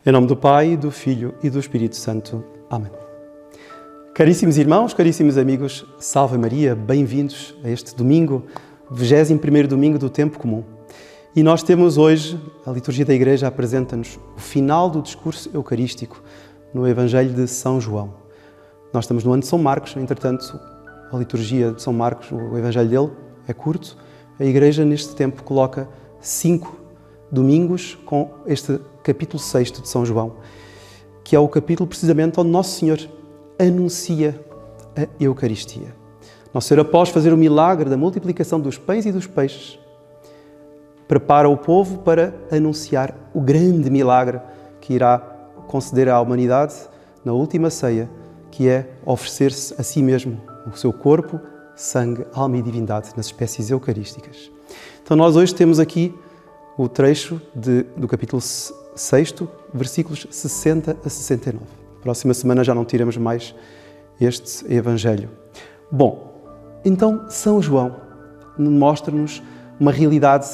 Em nome do Pai, do Filho e do Espírito Santo. Amém. Caríssimos irmãos, caríssimos amigos, salve Maria, bem-vindos a este domingo, 21º domingo do tempo comum. E nós temos hoje, a liturgia da Igreja apresenta-nos o final do discurso eucarístico no Evangelho de São João. Nós estamos no ano de São Marcos, entretanto, a liturgia de São Marcos, o Evangelho dele é curto. A Igreja, neste tempo, coloca 5 domingos com este capítulo 6 de São João, que é o capítulo precisamente onde Nosso Senhor anuncia a Eucaristia. Nosso Senhor, após fazer o milagre da multiplicação dos pães e dos peixes, prepara o povo para anunciar o grande milagre que irá conceder à humanidade na última ceia, que é oferecer-se a si mesmo, o seu corpo, sangue, alma e divindade nas espécies eucarísticas. Então nós hoje temos aqui o trecho do capítulo 6, versículos 60 a 69. Próxima semana já não tiramos mais este Evangelho. Bom, então São João mostra-nos uma realidade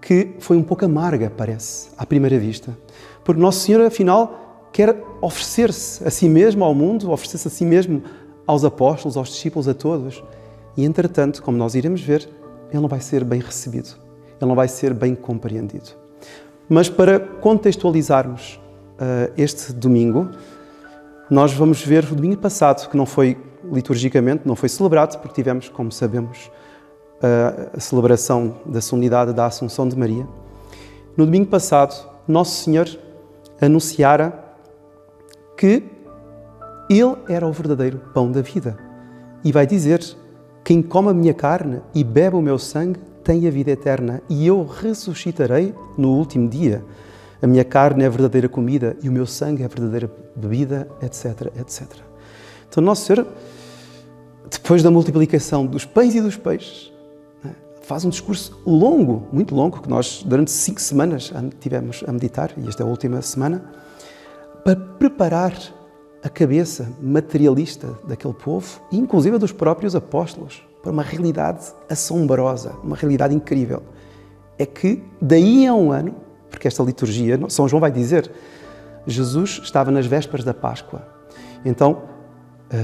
que foi um pouco amarga, parece, à primeira vista. Porque Nosso Senhor, afinal, quer oferecer-se a si mesmo ao mundo, oferecer-se a si mesmo aos apóstolos, aos discípulos, a todos. E, entretanto, como nós iremos ver, Ele não vai ser bem recebido. Ele não vai ser bem compreendido. Mas para contextualizarmos este domingo, nós vamos ver o domingo passado, que não foi liturgicamente, não foi celebrado, porque tivemos, como sabemos, a celebração da solenidade da Assunção de Maria. No domingo passado, Nosso Senhor anunciara que Ele era o verdadeiro pão da vida. E vai dizer: quem come a minha carne e bebe o meu sangue tem a vida eterna, e eu ressuscitarei no último dia. A minha carne é a verdadeira comida e o meu sangue é a verdadeira bebida, etc, etc. Então, Nosso Senhor, depois da multiplicação dos pães e dos peixes, faz um discurso longo, muito longo, que nós durante 5 semanas tivemos a meditar, e esta é a última semana, para preparar a cabeça materialista daquele povo, e inclusive dos próprios apóstolos, para uma realidade assombrosa, uma realidade incrível. É que daí a um ano, porque esta liturgia, São João vai dizer, Jesus estava nas vésperas da Páscoa. Então,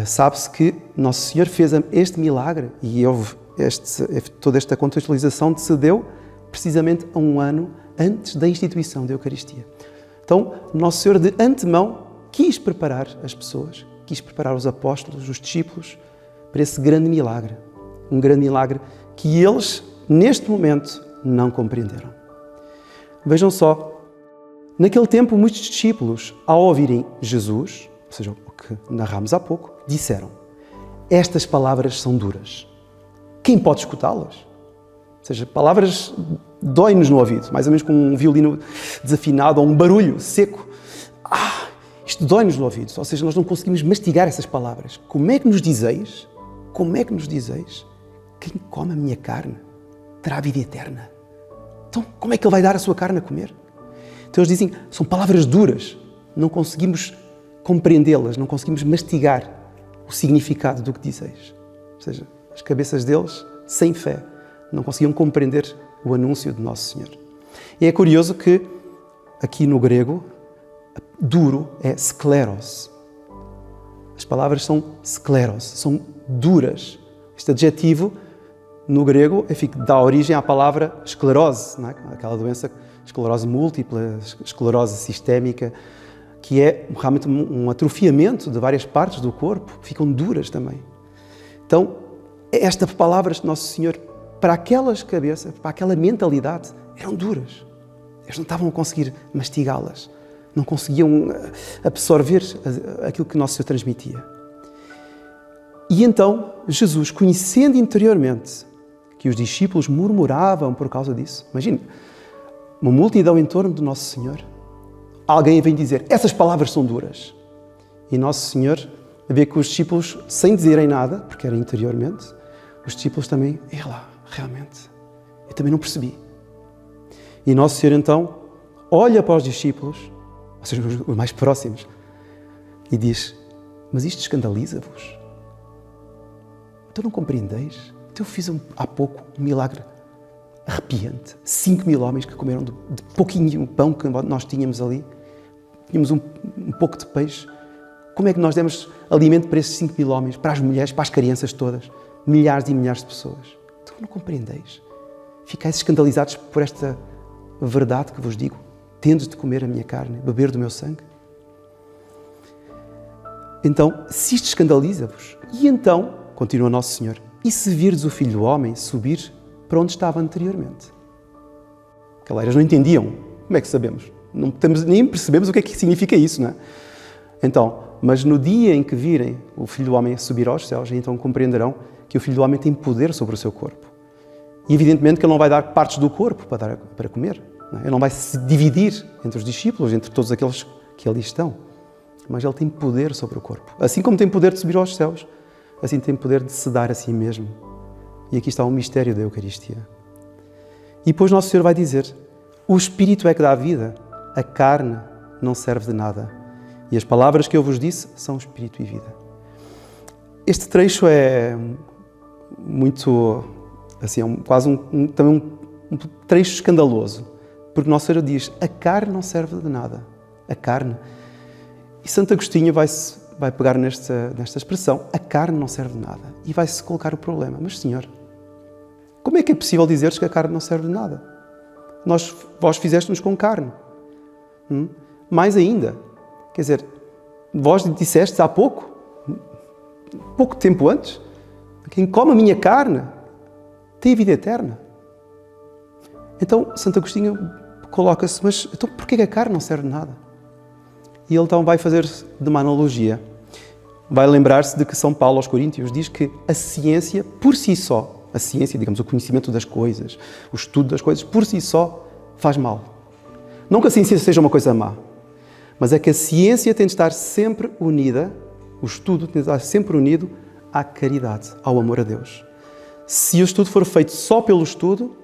sabe-se que Nosso Senhor fez este milagre e houve toda esta contextualização se deu precisamente a um ano antes da instituição da Eucaristia. Então, Nosso Senhor de antemão quis preparar as pessoas, quis preparar os apóstolos, os discípulos, para esse grande milagre. Um grande milagre que eles, neste momento, não compreenderam. Vejam só, naquele tempo, muitos discípulos, ao ouvirem Jesus, ou seja, o que narramos há pouco, disseram: estas palavras são duras. Quem pode escutá-las? Ou seja, palavras doem-nos no ouvido, mais ou menos como um violino desafinado ou um barulho seco. Isto dói-nos no ouvido, ou seja, nós não conseguimos mastigar essas palavras. Como é que nos dizeis? Quem come a minha carne terá a vida eterna. Então, como é que Ele vai dar a sua carne a comer? Então eles dizem, são palavras duras, não conseguimos compreendê-las, não conseguimos mastigar o significado do que dizeis. Ou seja, as cabeças deles, sem fé, não conseguiam compreender o anúncio de Nosso Senhor. E é curioso que, aqui no grego, duro é skleros. As palavras são skleros, são duras. Este adjetivo, no grego, dá origem à palavra esclerose, não é? Aquela doença, esclerose múltipla, esclerose sistémica, que é realmente um atrofiamento de várias partes do corpo, que ficam duras também. Então, estas palavras de Nosso Senhor, para aquelas cabeças, para aquela mentalidade, eram duras. Eles não estavam a conseguir mastigá-las, não conseguiam absorver aquilo que Nosso Senhor transmitia. E então, Jesus, conhecendo interiormente que os discípulos murmuravam por causa disso, imagine, uma multidão em torno do Nosso Senhor, alguém vem dizer, essas palavras são duras. E Nosso Senhor vê que os discípulos, sem dizerem nada, porque era interiormente, os discípulos também, realmente, eu também não percebi. E Nosso Senhor então olha para os discípulos, ou seja, os mais próximos, e diz, mas isto escandaliza-vos? Então não compreendeis? Então eu fiz há pouco um milagre arrepiante. 5.000 homens que comeram de pouquinho pão que nós tínhamos ali. tínhamos um pouco de peixe. Como é que nós demos alimento para esses 5.000 homens, para as mulheres, para as crianças todas? Milhares e milhares de pessoas. Então não compreendeis. Ficais escandalizados por esta verdade que vos digo. Tendes de comer a minha carne, beber do meu sangue? Então, se isto escandaliza-vos, e então, continua Nosso Senhor, e se virdes o Filho do Homem subir para onde estava anteriormente? Aquelas não entendiam. Como é que sabemos? Nem percebemos o que é que significa isso, não é? Então, mas no dia em que virem o Filho do Homem subir aos céus, então compreenderão que o Filho do Homem tem poder sobre o seu corpo. E evidentemente que ele não vai dar partes do corpo para comer. Não é? Ele não vai se dividir entre os discípulos, entre todos aqueles que ali estão. Mas ele tem poder sobre o corpo. Assim como tem poder de subir aos céus, assim tem poder de se dar a si mesmo. E aqui está o mistério da Eucaristia. E depois Nosso Senhor vai dizer: o Espírito é que dá vida, a carne não serve de nada. E as palavras que eu vos disse são Espírito e vida. Este trecho é muito, assim, quase também um trecho escandaloso, porque Nosso Senhor diz: a carne não serve de nada. A carne. E Santo Agostinho vai pegar nesta expressão: a carne não serve de nada. E vai-se colocar o problema: mas Senhor, como é que é possível dizeres que a carne não serve de nada? Vós fizeste-nos com carne. Mais ainda, quer dizer, vós dissestes há pouco tempo antes, quem come a minha carne tem a vida eterna. Então, Santo Agostinho coloca-se: mas então porquê que a carne não serve de nada? E ele então vai fazer de uma analogia. Vai lembrar-se de que São Paulo aos Coríntios diz que a ciência por si só, a ciência, digamos, o conhecimento das coisas, o estudo das coisas, por si só faz mal. Não que a ciência seja uma coisa má, mas é que a ciência tem de estar sempre unida, o estudo tem de estar sempre unido à caridade, ao amor a Deus. Se o estudo for feito só pelo estudo,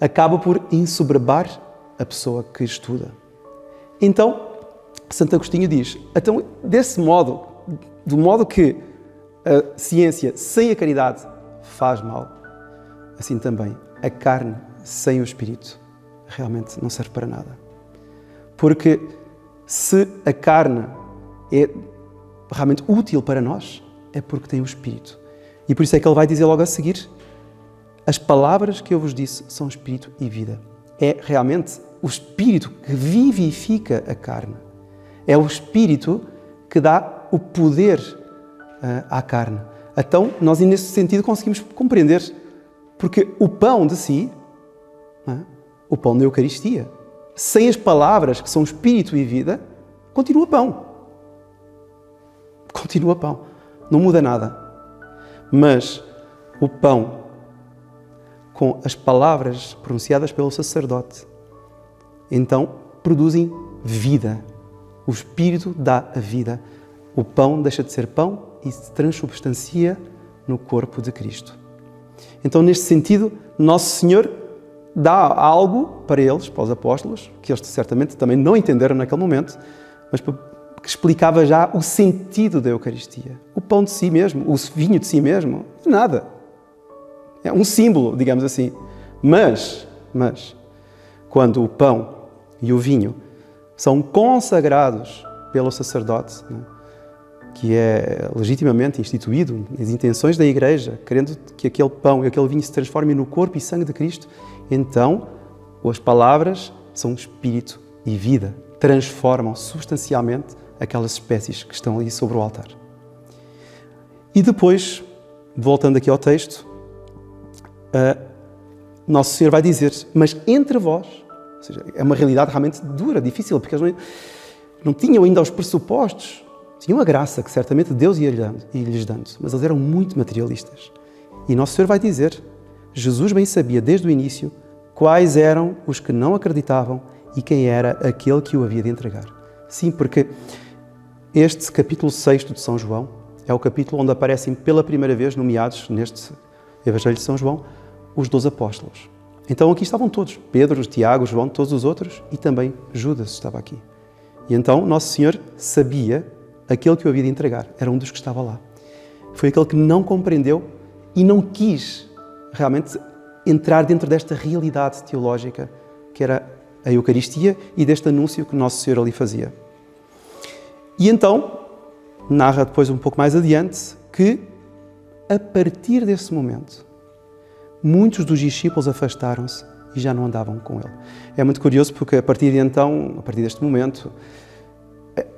acaba por ensoberbar a pessoa que estuda. Então, Santo Agostinho diz: então, desse modo, do modo que a ciência sem a caridade faz mal, assim também a carne sem o Espírito realmente não serve para nada. Porque se a carne é realmente útil para nós, é porque tem o Espírito. E por isso é que ele vai dizer logo a seguir: as palavras que eu vos disse são Espírito e vida. É realmente o Espírito que vivifica a carne. É o Espírito que dá o poder à carne. Então, nós nesse sentido conseguimos compreender, porque o pão de si, o pão da Eucaristia, sem as palavras que são Espírito e vida, continua pão. Continua pão. Não muda nada. Mas o pão, com as palavras pronunciadas pelo sacerdote, então produzem vida. O Espírito dá a vida. O pão deixa de ser pão e se transubstancia no corpo de Cristo. Então, neste sentido, Nosso Senhor dá algo para eles, para os apóstolos, que eles certamente também não entenderam naquele momento, mas que explicava já o sentido da Eucaristia. O pão de si mesmo, o vinho de si mesmo, nada. É um símbolo, digamos assim. Mas, quando o pão e o vinho são consagrados pelo sacerdote, que é legitimamente instituído nas intenções da Igreja, querendo que aquele pão e aquele vinho se transformem no corpo e sangue de Cristo, então as palavras são Espírito e vida, transformam substancialmente aquelas espécies que estão ali sobre o altar. E depois, voltando aqui ao texto, Nosso Senhor vai dizer: mas entre vós, ou seja, é uma realidade realmente dura, difícil, porque eles não tinham ainda os pressupostos, tinham a graça que certamente Deus ia lhes dando, mas eles eram muito materialistas. E Nosso Senhor vai dizer: Jesus bem sabia desde o início quais eram os que não acreditavam e quem era aquele que o havia de entregar. Sim, porque este capítulo 6 de São João é o capítulo onde aparecem pela primeira vez nomeados neste Evangelho de São João os 12 apóstolos. Então aqui estavam todos, Pedro, Tiago, João, todos os outros, e também Judas estava aqui. E então Nosso Senhor sabia aquele que o havia de entregar, era um dos que estava lá. Foi aquele que não compreendeu e não quis realmente entrar dentro desta realidade teológica que era a Eucaristia e deste anúncio que Nosso Senhor ali fazia. E então, narra depois um pouco mais adiante, que a partir desse momento, muitos dos discípulos afastaram-se e já não andavam com ele. É muito curioso porque a partir deste momento,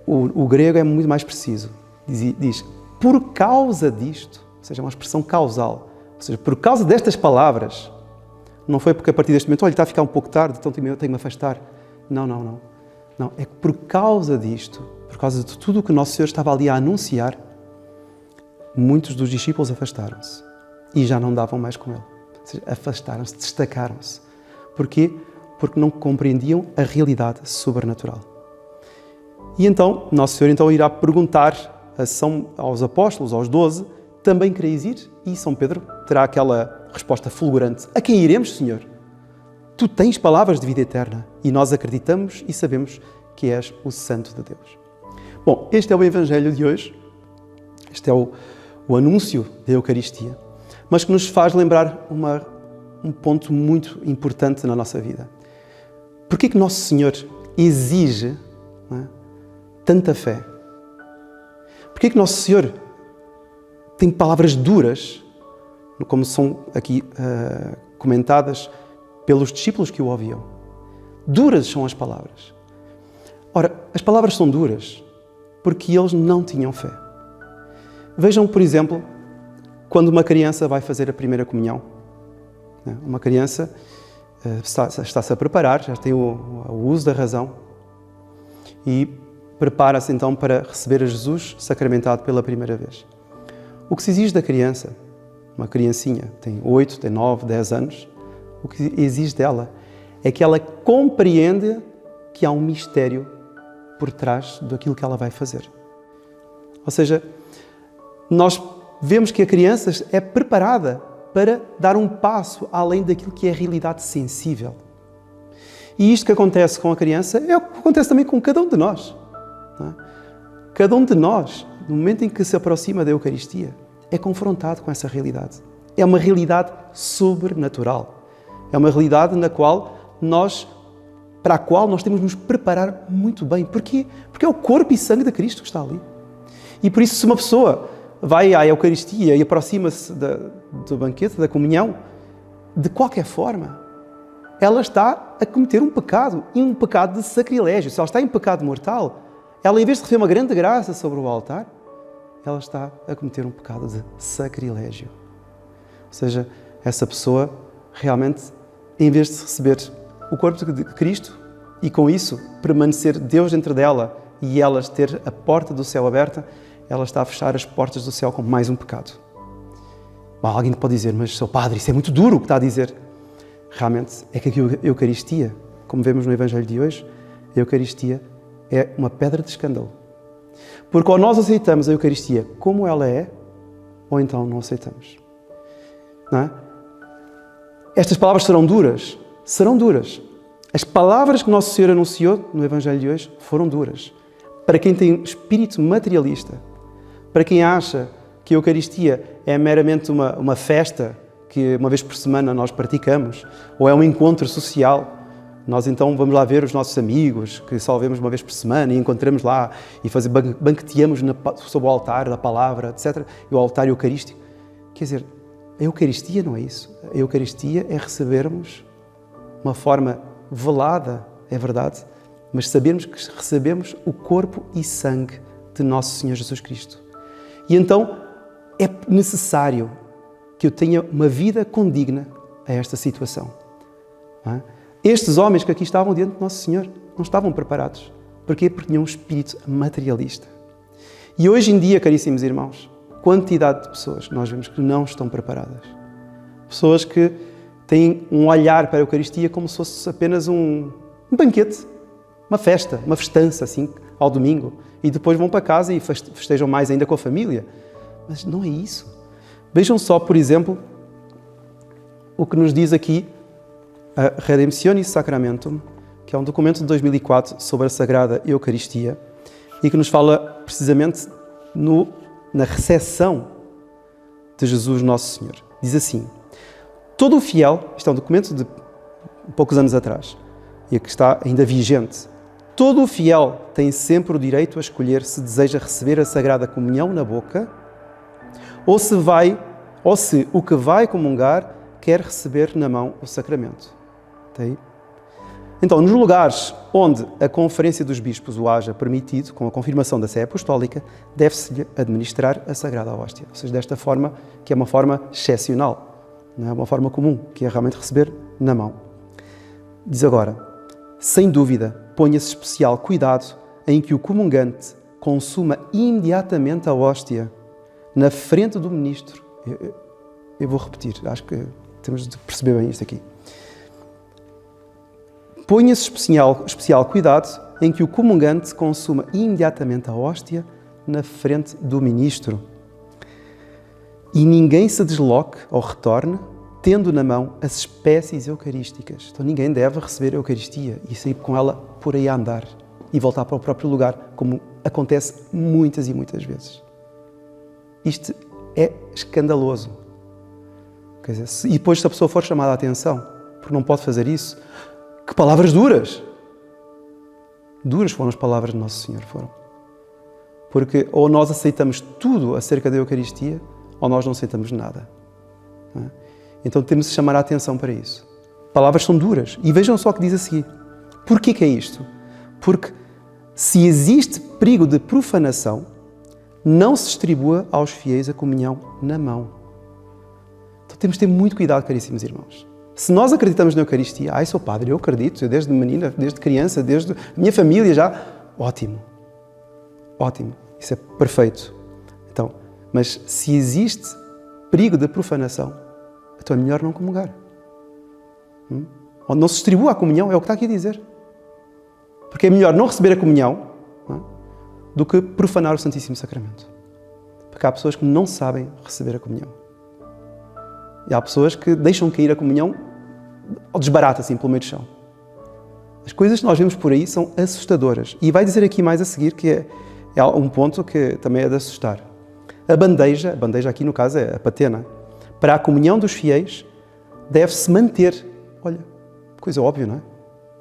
o grego é muito mais preciso. Diz, por causa disto, ou seja, uma expressão causal, ou seja, por causa destas palavras, não foi porque a partir deste momento, olha, está a ficar um pouco tarde, então tenho que me afastar. Não. Não, é que por causa disto, por causa de tudo o que Nosso Senhor estava ali a anunciar, muitos dos discípulos afastaram-se e já não davam mais com ele. Ou seja, afastaram-se, destacaram-se. Porquê? Porque não compreendiam a realidade sobrenatural. E então, Nosso Senhor irá perguntar aos apóstolos, aos 12, também quereis ir? E São Pedro terá aquela resposta fulgurante. A quem iremos, Senhor? Tu tens palavras de vida eterna e nós acreditamos e sabemos que és o Santo de Deus. Bom, este é o Evangelho de hoje. Este é o anúncio da Eucaristia, mas que nos faz lembrar um ponto muito importante na nossa vida. Porquê que Nosso Senhor exige tanta fé? Porquê que Nosso Senhor tem palavras duras, como são aqui comentadas pelos discípulos que o ouviam? Duras são as palavras. Ora, as palavras são duras porque eles não tinham fé. Vejam, por exemplo, quando uma criança vai fazer a primeira comunhão. Uma criança está-se a preparar, já tem o uso da razão e prepara-se então para receber a Jesus sacramentado pela primeira vez. O que se exige da criança, uma criancinha, tem 8, tem 9, 10 anos, o que exige dela é que ela compreenda que há um mistério por trás daquilo que ela vai fazer. Ou seja, nós vemos que a criança é preparada para dar um passo além daquilo que é a realidade sensível. E isto que acontece com a criança é o que acontece também com cada um de nós. Não é? Cada um de nós, no momento em que se aproxima da Eucaristia, é confrontado com essa realidade. É uma realidade sobrenatural. É uma realidade para a qual nós temos de nos preparar muito bem. Porquê? Porque é o corpo e sangue de Cristo que está ali. E por isso, se uma pessoa vai à Eucaristia e aproxima-se do banquete, da comunhão, de qualquer forma, ela está a cometer um pecado, e um pecado de sacrilégio. Se ela está em pecado mortal, ela, em vez de receber uma grande graça sobre o altar, ela está a cometer um pecado de sacrilégio. Ou seja, essa pessoa realmente, em vez de receber o corpo de Cristo e com isso permanecer Deus dentro dela e ela ter a porta do céu aberta, ela está a fechar as portas do céu com mais um pecado. Bom, alguém pode dizer, mas seu padre, isso é muito duro o que está a dizer. Realmente é que a Eucaristia, como vemos no Evangelho de hoje, a Eucaristia é uma pedra de escândalo. Porque ou nós aceitamos a Eucaristia como ela é, ou então não aceitamos. Não é? Estas palavras serão duras. Serão duras. As palavras que Nosso Senhor anunciou no Evangelho de hoje foram duras. Para quem tem espírito materialista, para quem acha que a Eucaristia é meramente uma festa que uma vez por semana nós praticamos, ou é um encontro social, nós então vamos lá ver os nossos amigos, que só vemos uma vez por semana e encontramos lá e banqueteamos sob o altar da palavra, etc. E o altar eucarístico. Quer dizer, a Eucaristia não é isso. A Eucaristia é recebermos uma forma velada, é verdade, mas sabermos que recebemos o corpo e sangue de Nosso Senhor Jesus Cristo. E então é necessário que eu tenha uma vida condigna a esta situação. Não é? Estes homens que aqui estavam diante de Nosso Senhor não estavam preparados. Porquê? Porque tinham um espírito materialista. E hoje em dia, caríssimos irmãos, quantidade de pessoas nós vemos que não estão preparadas. Pessoas que têm um olhar para a Eucaristia como se fosse apenas um banquete, uma festa, uma festança, assim, ao domingo. E depois vão para casa e festejam mais ainda com a família. Mas não é isso. Vejam só, por exemplo, o que nos diz aqui a Redemptionis Sacramentum, que é um documento de 2004 sobre a Sagrada Eucaristia e que nos fala precisamente na recepção de Jesus Nosso Senhor. Diz assim: todo o fiel, isto é um documento de poucos anos atrás e que está ainda vigente, Todo o fiel tem sempre o direito a escolher se deseja receber a Sagrada Comunhão na boca ou se o que vai comungar quer receber na mão o sacramento. Está aí? Então, nos lugares onde a Conferência dos Bispos o haja permitido, com a confirmação da Sé Apostólica, deve-se-lhe administrar a Sagrada Hóstia. Ou seja, desta forma, que é uma forma excepcional, não é uma forma comum, que é realmente receber na mão. Diz agora, sem dúvida, ponha-se especial cuidado em que o comungante consuma imediatamente a hóstia na frente do ministro. Eu vou repetir, acho que temos de perceber bem isto aqui. Ponha-se especial cuidado em que o comungante consuma imediatamente a hóstia na frente do ministro. E ninguém se desloque ou retorne, tendo na mão as espécies eucarísticas. Então ninguém deve receber a Eucaristia e sair com ela por aí a andar e voltar para o próprio lugar, como acontece muitas e muitas vezes. Isto é escandaloso. Quer dizer, e depois se a pessoa for chamada a atenção, porque não pode fazer isso, que palavras duras! Duras foram as palavras de Nosso Senhor, foram. Porque ou nós aceitamos tudo acerca da Eucaristia, ou nós não aceitamos nada. Não é? Então temos de chamar a atenção para isso. Palavras são duras. E vejam só o que diz a seguir. Porquê que é isto? Porque se existe perigo de profanação, não se distribua aos fiéis a comunhão na mão. Então temos de ter muito cuidado, caríssimos irmãos. Se nós acreditamos na Eucaristia, sou padre, eu acredito, eu desde menina, desde criança, desde a minha família já, ótimo, isso é perfeito. Então, mas se existe perigo de profanação, então é melhor não comungar. Ou não se distribua a comunhão, é o que está aqui a dizer. Porque é melhor não receber a comunhão, não é, do que profanar o Santíssimo Sacramento. Porque há pessoas que não sabem receber a comunhão. E há pessoas que deixam cair a comunhão ao desbarato, assim, pelo meio do chão. As coisas que nós vemos por aí são assustadoras. E vai dizer aqui mais a seguir que é um ponto que também é de assustar. A bandeja aqui no caso é a patena, para a comunhão dos fiéis deve-se manter. Olha, coisa óbvia, não é?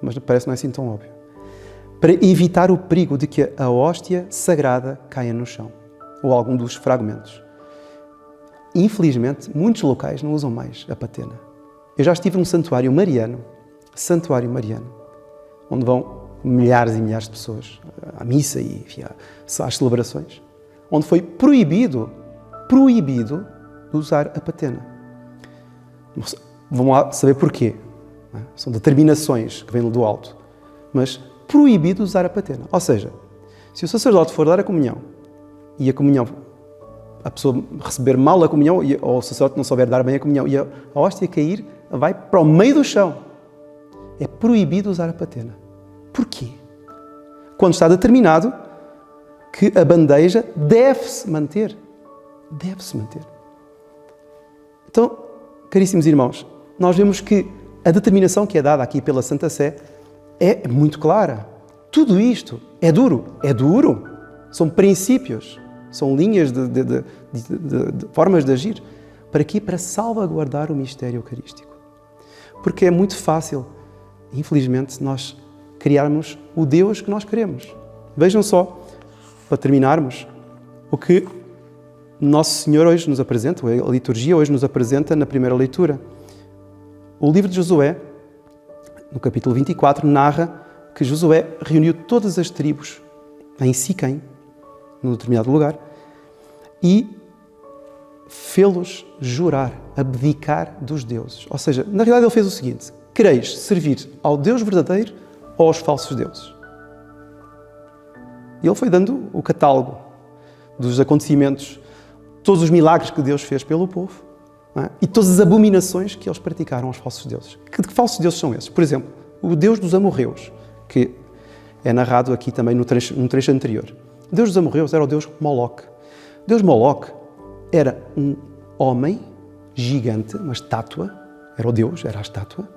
Mas parece que não é assim tão óbvio. Para evitar o perigo de que a hóstia sagrada caia no chão, ou algum dos fragmentos. Infelizmente, muitos locais não usam mais a patena. Eu já estive num santuário mariano, onde vão milhares e milhares de pessoas à missa e enfim, às celebrações, onde foi proibido de usar a patena. Vão lá saber porquê. Não é? São determinações que vêm do alto. Mas proibido usar a patena. Ou seja, se o sacerdote for dar a comunhão e a pessoa receber mal a comunhão, ou o sacerdote não souber dar bem a comunhão, e a hóstia cair, vai para o meio do chão. É proibido usar a patena. Porquê? Quando está determinado que a bandeja deve-se manter. Deve-se manter. Então, caríssimos irmãos, nós vemos que a determinação que é dada aqui pela Santa Sé é muito clara. Tudo isto é duro. É duro. São princípios. São linhas de formas de agir. Para quê? Para salvaguardar o mistério eucarístico. Porque é muito fácil, infelizmente, nós criarmos o Deus que nós queremos. Vejam só, para terminarmos, o que Nosso Senhor hoje nos apresenta, a liturgia hoje nos apresenta na primeira leitura. O livro de Josué, no capítulo 24, narra que Josué reuniu todas as tribos em Siquém, num determinado lugar, e fê-los jurar, abdicar dos deuses. Ou seja, na realidade ele fez o seguinte: quereis servir ao Deus verdadeiro ou aos falsos deuses? E ele foi dando o catálogo dos acontecimentos, todos os milagres que Deus fez pelo povo, não é? E todas as abominações que eles praticaram aos falsos deuses. Que falsos deuses são esses? Por exemplo, o Deus dos amorreus, que é narrado aqui também num trecho anterior. O Deus dos amorreus era o Deus Moloque. O Deus Moloque era um homem gigante, uma estátua, era o Deus, era a estátua,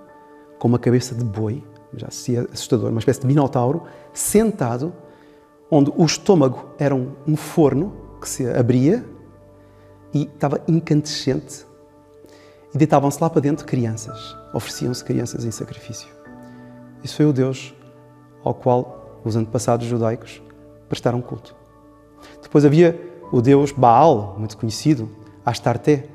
com uma cabeça de boi, já se é assustador, uma espécie de minotauro, sentado, onde o estômago era um forno que se abria e estava incandescente. E deitavam-se lá para dentro crianças, ofereciam-se crianças em sacrifício. Isso foi o Deus ao qual os antepassados judaicos, prestaram culto. Depois havia o deus Baal, muito conhecido, Astarté,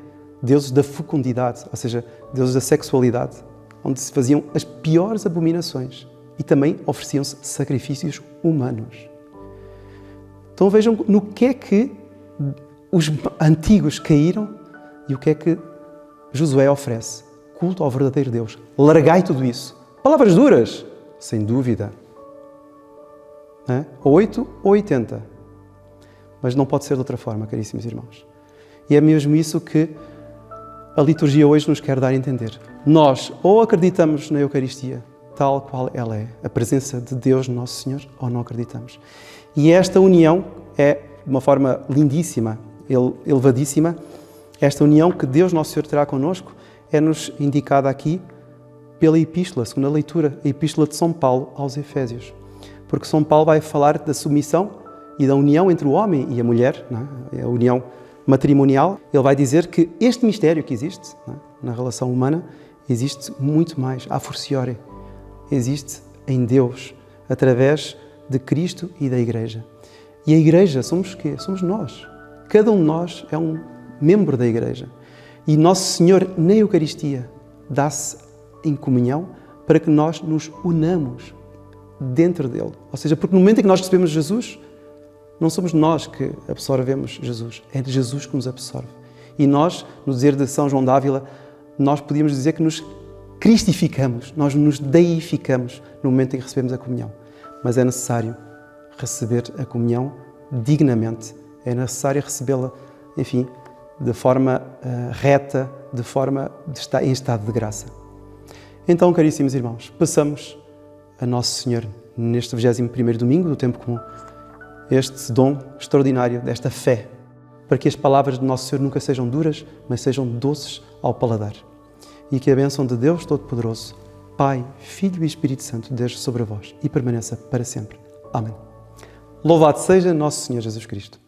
deuses da fecundidade, ou seja, deuses da sexualidade, onde se faziam as piores abominações e também ofereciam-se sacrifícios humanos. Então vejam no que é que os antigos caíram e o que é que Josué oferece. Culto ao verdadeiro Deus. Largai tudo isso. Palavras duras, sem dúvida. Ou 8 ou 80. Mas não pode ser de outra forma, caríssimos irmãos. E é mesmo isso que a liturgia hoje nos quer dar a entender. Nós ou acreditamos na Eucaristia, tal qual ela é, a presença de Deus Nosso Senhor, ou não acreditamos. E esta união é, de uma forma lindíssima, elevadíssima, esta união que Deus Nosso Senhor terá connosco é-nos indicada aqui pela Epístola, segunda leitura, a Epístola de São Paulo aos Efésios. Porque São Paulo vai falar da submissão e da união entre o homem e a mulher, não é? A união matrimonial. Ele vai dizer que este mistério que existe, não é? Na relação humana, existe muito mais, a fortiori. Existe em Deus, através de Cristo e da Igreja. E a Igreja somos quê? Somos nós. Cada um de nós é um membro da Igreja. E Nosso Senhor, na Eucaristia, dá-se em comunhão para que nós nos unamos dentro dele. Ou seja, porque no momento em que nós recebemos Jesus, não somos nós que absorvemos Jesus, é Jesus que nos absorve. E nós, no dizer de São João d'Ávila, nós podíamos dizer que nos cristificamos, nós nos deificamos no momento em que recebemos a comunhão. Mas é necessário receber a comunhão dignamente, é necessário recebê-la, enfim, de forma reta, de forma em estado de graça. Então, caríssimos irmãos, passamos a Nosso Senhor neste 21º domingo do tempo comum, este dom extraordinário desta fé, para que as palavras de Nosso Senhor nunca sejam duras, mas sejam doces ao paladar. E que a bênção de Deus Todo-Poderoso, Pai, Filho e Espírito Santo, desça sobre vós e permaneça para sempre. Amém. Louvado seja Nosso Senhor Jesus Cristo.